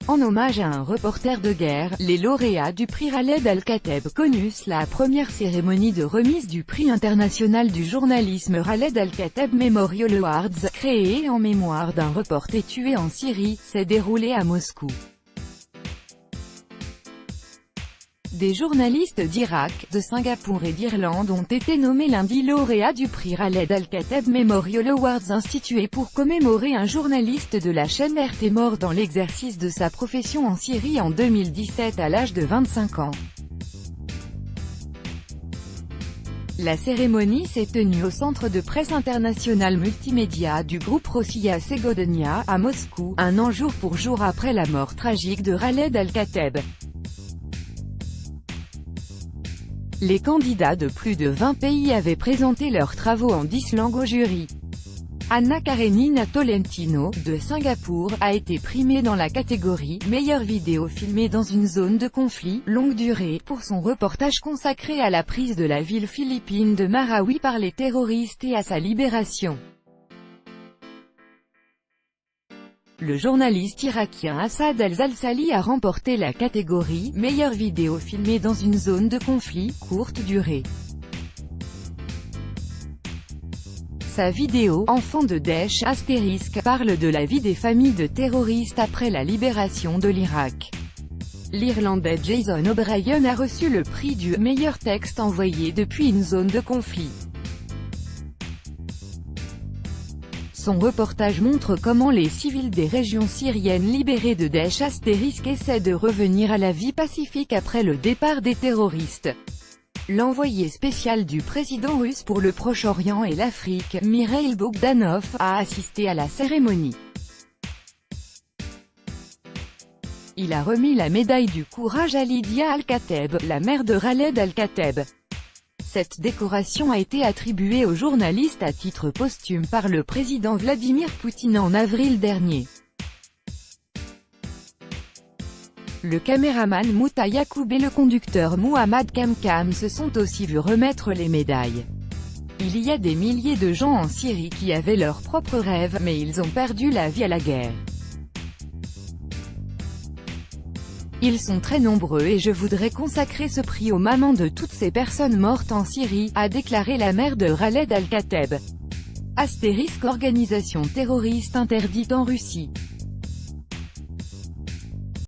En hommage à un reporter de guerre, les lauréats du prix Khaled Al-Kateb connurent la première cérémonie de remise du prix international du journalisme Khaled Al-Kateb Memorial Awards, créé en mémoire d'un reporter tué en Syrie, s'est déroulée à Moscou. Des journalistes d'Irak, de Singapour et d'Irlande ont été nommés lundi lauréats du prix Khaled Al-Kateb Memorial Awards institué pour commémorer un journaliste de la chaîne RT mort dans l'exercice de sa profession en Syrie en 2017 à l'âge de 25 ans. La cérémonie s'est tenue au Centre de presse international multimédia du groupe Rossiya Segodnia, à Moscou, un an jour pour jour après la mort tragique de Khaled Al-Kateb. Les candidats de plus de 20 pays avaient présenté leurs travaux en 10 langues au jury. Anna Karenina Tolentino, de Singapour, a été primée dans la catégorie « Meilleure vidéo filmée dans une zone de conflit, longue durée » pour son reportage consacré à la prise de la ville philippine de Marawi par les terroristes et à sa libération. Le journaliste irakien Assad al-Zalsali a remporté la catégorie « Meilleure vidéo filmée dans une zone de conflit, courte durée ». Sa vidéo « Enfant de Daesh » parle de la vie des familles de terroristes après la libération de l'Irak. L'Irlandais Jason O'Brien a reçu le prix du « meilleur texte envoyé depuis une zone de conflit ». Son reportage montre comment les civils des régions syriennes libérées de Daesh essaient de revenir à la vie pacifique après le départ des terroristes. L'envoyé spécial du président russe pour le Proche-Orient et l'Afrique, Mikhail Bogdanov, a assisté à la cérémonie. Il a remis la médaille du courage à Lydia Al-Kateb, la mère de Khaled Al-Kateb. Cette décoration a été attribuée au journaliste à titre posthume par le président Vladimir Poutine en avril dernier. Le caméraman Mouta Yacoub et le conducteur Muhammad Kamkam se sont aussi vus remettre les médailles. Il y a des milliers de gens en Syrie qui avaient leurs propres rêves, mais ils ont perdu la vie à la guerre. Ils sont très nombreux et je voudrais consacrer ce prix aux mamans de toutes ces personnes mortes en Syrie, a déclaré la mère de Khaled Al-Kateb. Organisation terroriste interdite en Russie.